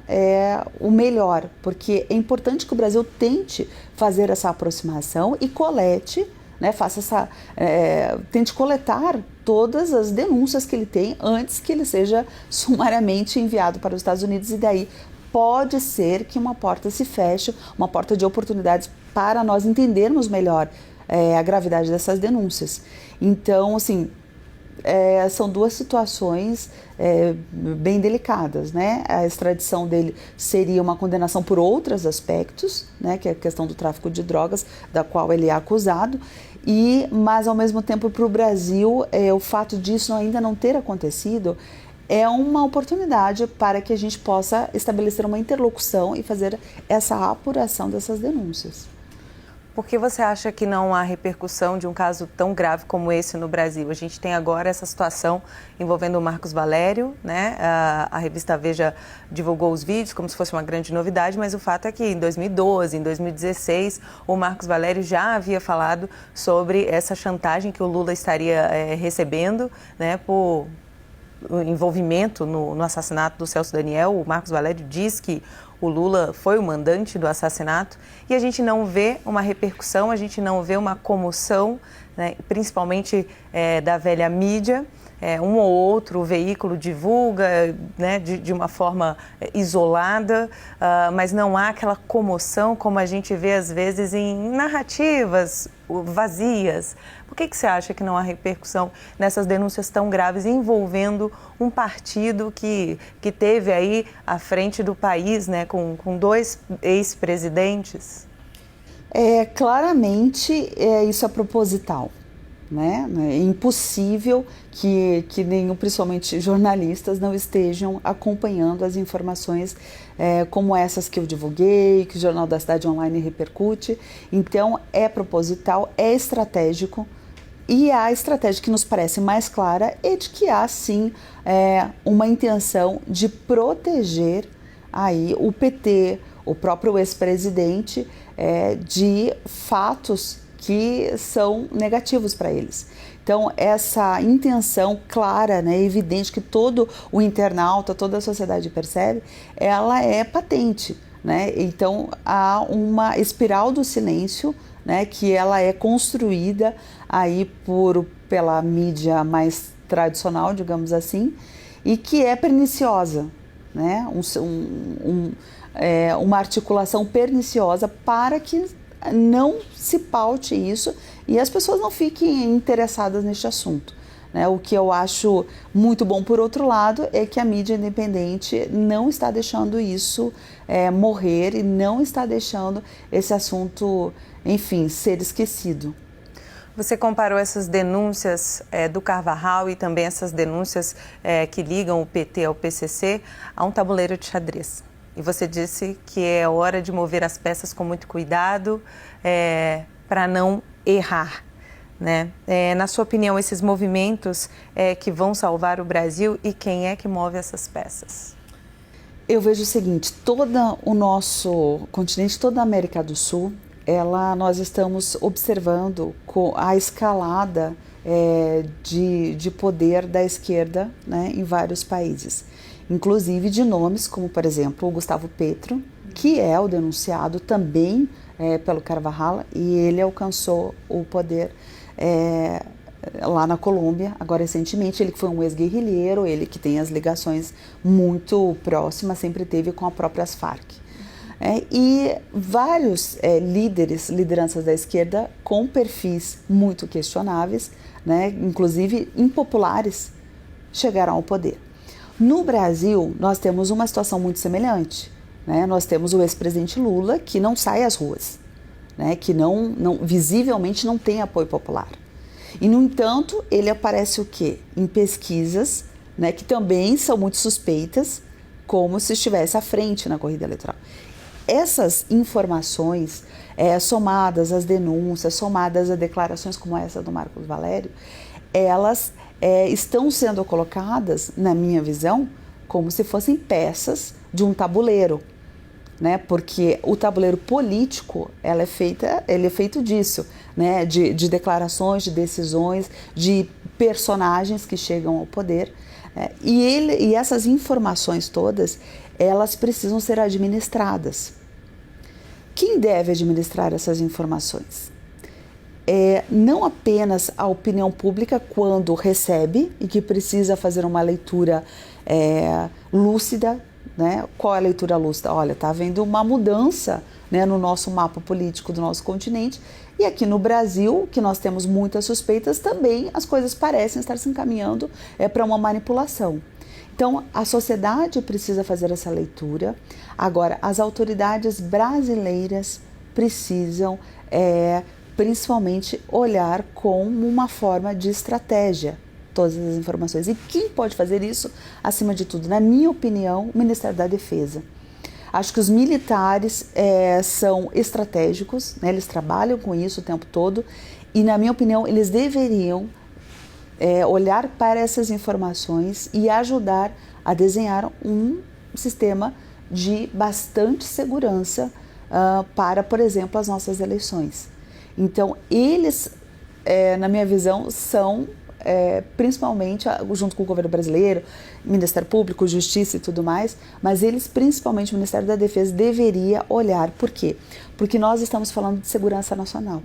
o melhor, porque é importante que o Brasil tente fazer essa aproximação e colete, né, tente coletar todas as denúncias que ele tem antes que ele seja sumariamente enviado para os Estados Unidos, e daí pode ser que uma porta se feche, uma porta de oportunidades para nós entendermos melhor a gravidade dessas denúncias. Então, assim, são duas situações bem delicadas, né? A extradição dele seria uma condenação por outros aspectos, né? Que é a questão do tráfico de drogas, da qual ele é acusado, Mas ao mesmo tempo para o Brasil, o fato disso ainda não ter acontecido é uma oportunidade para que a gente possa estabelecer uma interlocução e fazer essa apuração dessas denúncias. Por que você acha que não há repercussão de um caso tão grave como esse no Brasil? A gente tem agora essa situação envolvendo o Marcos Valério, né? A revista Veja divulgou os vídeos como se fosse uma grande novidade, mas o fato é que em 2012, em 2016, o Marcos Valério já havia falado sobre essa chantagem que o Lula estaria recebendo, né, por envolvimento no assassinato do Celso Daniel. O Marcos Valério diz que o Lula foi o mandante do assassinato e a gente não vê uma repercussão, a gente não vê uma comoção, né, principalmente da velha mídia. Um ou outro veículo divulga, né, de uma forma isolada, mas não há aquela comoção como a gente vê às vezes em narrativas vazias. Por que você acha que não há repercussão nessas denúncias tão graves envolvendo um partido que teve aí à frente do país, né, com 2 ex-presidentes? Claramente isso é proposital. Né? É impossível que nenhum, principalmente jornalistas, não estejam acompanhando as informações como essas que eu divulguei, que o Jornal da Cidade Online repercute. Então, é proposital, é estratégico, e a estratégia que nos parece mais clara é de que há, sim, uma intenção de proteger aí o PT, o próprio ex-presidente, de fatos que são negativos para eles. Então, essa intenção clara, né, evidente, que todo o internauta, toda a sociedade percebe, ela é patente, né? Então, há uma espiral do silêncio, né, que ela é construída aí pela mídia mais tradicional, digamos assim, e que é perniciosa, né? Uma articulação perniciosa para que não se paute isso e as pessoas não fiquem interessadas neste assunto, né? O que eu acho muito bom, por outro lado, é que a mídia independente não está deixando isso morrer e não está deixando esse assunto, enfim, ser esquecido. Você comparou essas denúncias do Carvajal e também essas denúncias que ligam o PT ao PCC a um tabuleiro de xadrez. E você disse que é hora de mover as peças com muito cuidado para não errar, né? Na sua opinião, esses movimentos que vão salvar o Brasil, e quem é que move essas peças? Eu vejo o seguinte, todo o nosso continente, toda a América do Sul, nós estamos observando a escalada de poder da esquerda, né, em vários países. Inclusive de nomes como, por exemplo, o Gustavo Petro, que é o denunciado também pelo Carvajal, e ele alcançou o poder lá na Colômbia, agora recentemente. Ele que foi um ex-guerrilheiro, ele que tem as ligações muito próximas, sempre teve com as próprias Farc. E vários lideranças da esquerda com perfis muito questionáveis, né, inclusive impopulares, chegaram ao poder. No Brasil, nós temos uma situação muito semelhante, né? Nós temos o ex-presidente Lula, que não sai às ruas, né? Que visivelmente não tem apoio popular. E, no entanto, ele aparece o quê? Em pesquisas, né, que também são muito suspeitas, como se estivesse à frente na corrida eleitoral. Essas informações, somadas às denúncias, somadas a declarações como essa do Marcos Valério, elas estão sendo colocadas, na minha visão, como se fossem peças de um tabuleiro, né? Porque o tabuleiro político ele é feito disso, né? De declarações, de decisões, de personagens que chegam ao poder, e essas informações todas, elas precisam ser administradas. Quem deve administrar essas informações? Não apenas a opinião pública, quando recebe e que precisa fazer uma leitura lúcida, né? Qual é a leitura lúcida? Olha, está havendo uma mudança, né, no nosso mapa político do nosso continente, e aqui no Brasil, que nós temos muitas suspeitas, também as coisas parecem estar se encaminhando para uma manipulação. Então, a sociedade precisa fazer essa leitura. Agora, as autoridades brasileiras precisam principalmente olhar como uma forma de estratégia todas as informações. E quem pode fazer isso, acima de tudo, na minha opinião, o Ministério da Defesa. Acho que os militares são estratégicos, né? Eles trabalham com isso o tempo todo e, na minha opinião, eles deveriam olhar para essas informações e ajudar a desenhar um sistema de bastante segurança para, por exemplo, as nossas eleições. Então, eles, na minha visão, são principalmente, junto com o governo brasileiro, Ministério Público, Justiça e tudo mais, mas eles, principalmente o Ministério da Defesa, deveria olhar. Por quê? Porque nós estamos falando de segurança nacional.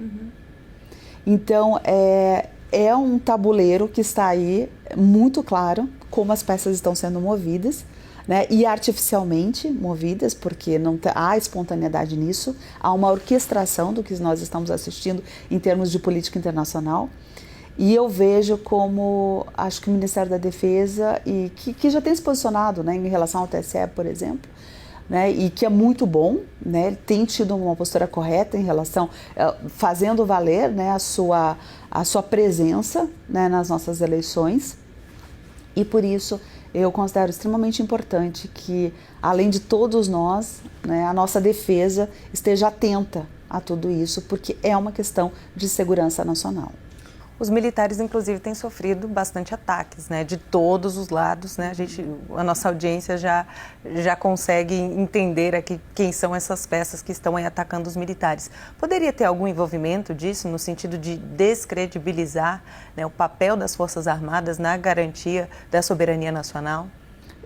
Então, é um tabuleiro que está aí muito claro como as peças estão sendo movidas, né, e artificialmente movidas, porque não há espontaneidade nisso, há uma orquestração do que nós estamos assistindo em termos de política internacional. E eu vejo como, acho que o Ministério da Defesa, e que já tem se posicionado, né, em relação ao TSE, por exemplo, né, e que é muito bom, né, ele tem tido uma postura correta em relação, fazendo valer, né, a sua presença, né, nas nossas eleições. E por isso eu considero extremamente importante que, além de todos nós, né, a nossa defesa esteja atenta a tudo isso, porque é uma questão de segurança nacional. Os militares, inclusive, têm sofrido bastante ataques, né, de todos os lados, né? A nossa audiência já consegue entender aqui quem são essas peças que estão aí atacando os militares. Poderia ter algum envolvimento disso no sentido de descredibilizar, né, o papel das Forças Armadas na garantia da soberania nacional?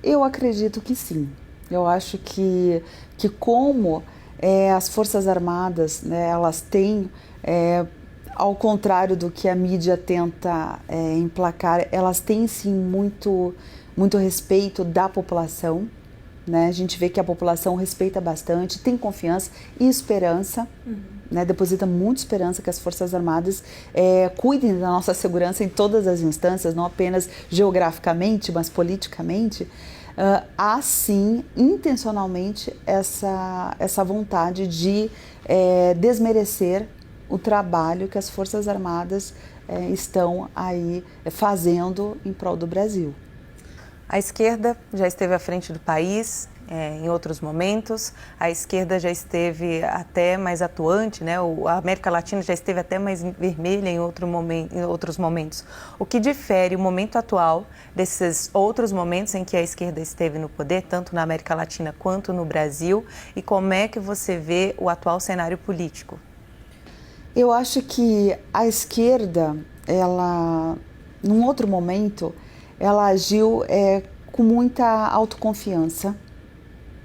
Eu acredito que sim. Eu acho que como as Forças Armadas, né, elas têm... ao contrário do que a mídia tenta emplacar, elas têm sim muito respeito da população, né? A gente vê que a população respeita bastante, tem confiança e esperança, né? Deposita muita esperança que as Forças Armadas cuidem da nossa segurança em todas as instâncias, não apenas geograficamente, mas politicamente. Há sim, intencionalmente, essa vontade de desmerecer o trabalho que as Forças Armadas estão aí fazendo em prol do Brasil. A esquerda já esteve à frente do país em outros momentos, a esquerda já esteve até mais atuante, né? A América Latina já esteve até mais vermelha em outros momentos. O que difere o momento atual desses outros momentos em que a esquerda esteve no poder, tanto na América Latina quanto no Brasil, e como é que você vê o atual cenário político? Eu acho que a esquerda, ela, num outro momento, ela agiu com muita autoconfiança,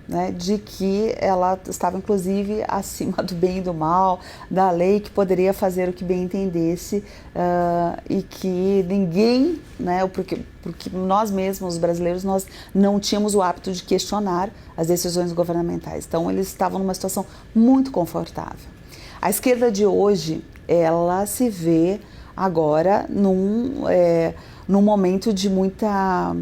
né, de que ela estava, inclusive, acima do bem e do mal, da lei, que poderia fazer o que bem entendesse, e que ninguém, né, porque nós mesmos, os brasileiros, nós não tínhamos o hábito de questionar as decisões governamentais. Então, eles estavam numa situação muito confortável. A esquerda de hoje, ela se vê agora num momento de muita...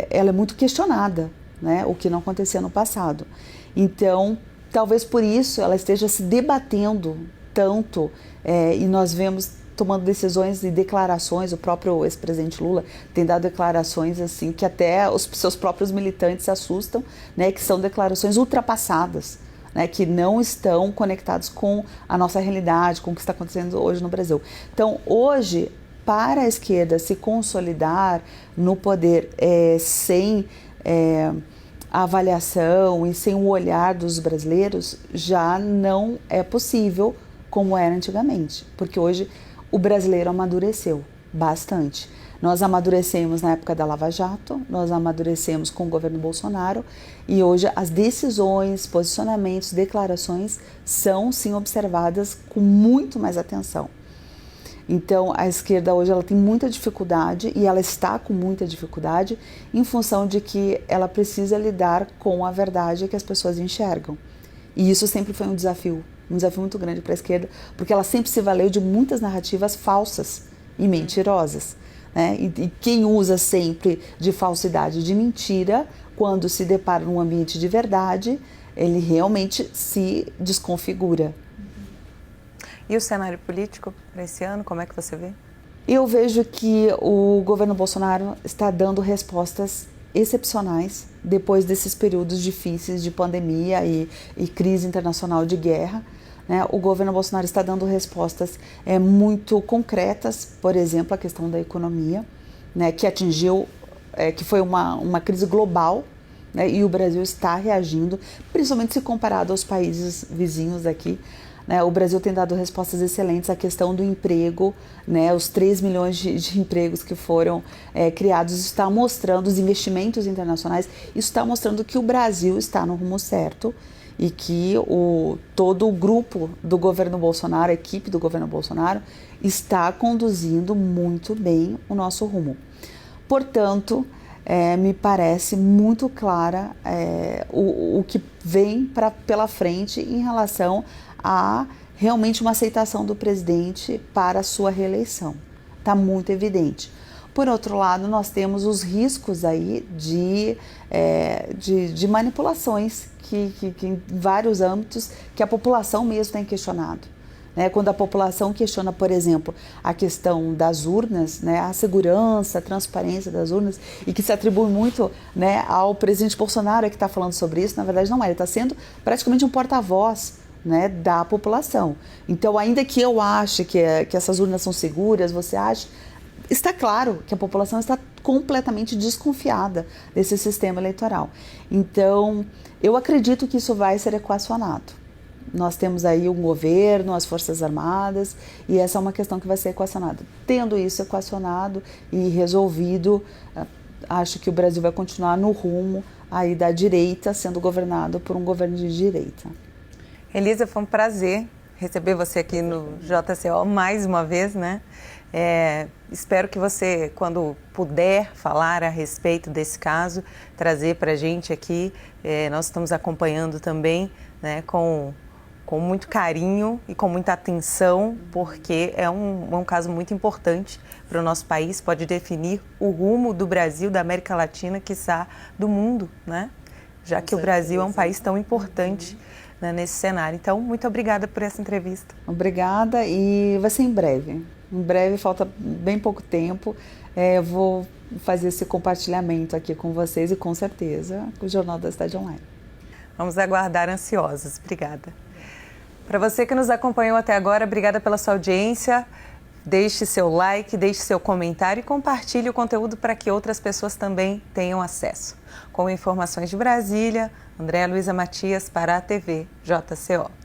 ela é muito questionada, né? O que não acontecia no passado. Então, talvez por isso ela esteja se debatendo tanto, e nós vemos tomando decisões e declarações. O próprio ex-presidente Lula tem dado declarações assim que até os seus próprios militantes se assustam, né? Que são declarações ultrapassadas, né, que não estão conectados com a nossa realidade, com o que está acontecendo hoje no Brasil. Então, hoje, para a esquerda se consolidar no poder sem a avaliação e sem o olhar dos brasileiros, já não é possível como era antigamente, porque hoje o brasileiro amadureceu bastante. Nós amadurecemos na época da Lava Jato, nós amadurecemos com o governo Bolsonaro e hoje as decisões, posicionamentos, declarações são sim observadas com muito mais atenção. Então a esquerda hoje ela tem muita dificuldade e ela está com muita dificuldade em função de que ela precisa lidar com a verdade que as pessoas enxergam. E isso sempre foi um desafio muito grande para a esquerda, porque ela sempre se valeu de muitas narrativas falsas e mentirosas. Né? E quem usa sempre de falsidade e de mentira, quando se depara num ambiente de verdade, ele realmente se desconfigura. E o cenário político para esse ano, como é que você vê? Eu vejo que o governo Bolsonaro está dando respostas excepcionais depois desses períodos difíceis de pandemia e crise internacional de guerra. Né? O governo Bolsonaro está dando respostas muito concretas, por exemplo, a questão da economia, né, que atingiu, que foi uma crise global, né, e o Brasil está reagindo, principalmente se comparado aos países vizinhos aqui. Né, o Brasil tem dado respostas excelentes à questão do emprego, né, os 3 milhões de empregos que foram criados, isso está mostrando, os investimentos internacionais, isso está mostrando que o Brasil está no rumo certo e que todo o grupo do governo Bolsonaro, a equipe do governo Bolsonaro, está conduzindo muito bem o nosso rumo. Portanto, me parece muito clara o que vem pela frente em relação a realmente uma aceitação do presidente para a sua reeleição. Está muito evidente. Por outro lado, nós temos os riscos aí de manipulações que em vários âmbitos que a população mesmo tem questionado. Né? Quando a população questiona, por exemplo, a questão das urnas, né? A segurança, a transparência das urnas, e que se atribui muito, né, ao presidente Bolsonaro que está falando sobre isso, na verdade não é, ele está sendo praticamente um porta-voz, né, da população. Então, ainda que eu ache que essas urnas são seguras, você acha, está claro que a população está completamente desconfiada desse sistema eleitoral. Então, eu acredito que isso vai ser equacionado. Nós temos aí um governo, as Forças Armadas, e essa é uma questão que vai ser equacionada. Tendo isso equacionado e resolvido, acho que o Brasil vai continuar no rumo aí da direita, sendo governado por um governo de direita. Elisa, foi um prazer receber você aqui no JCO mais uma vez, né? Espero que você, quando puder falar a respeito desse caso, trazer para a gente aqui. Nós estamos acompanhando também, né, com muito carinho e com muita atenção, porque é um caso muito importante para o nosso país, pode definir o rumo do Brasil, da América Latina, quiçá do mundo, né? Já que o Brasil é um país tão importante, né, nesse cenário. Então, muito obrigada por essa entrevista. Obrigada, e vai ser em breve. Em breve, falta bem pouco tempo. Eu vou fazer esse compartilhamento aqui com vocês e, com certeza, com o Jornal da Cidade Online. Vamos aguardar ansiosos. Obrigada. Para você que nos acompanhou até agora, obrigada pela sua audiência. Deixe seu like, deixe seu comentário e compartilhe o conteúdo para que outras pessoas também tenham acesso. Com informações de Brasília, Andréa Luiza Matias para a TV JCO.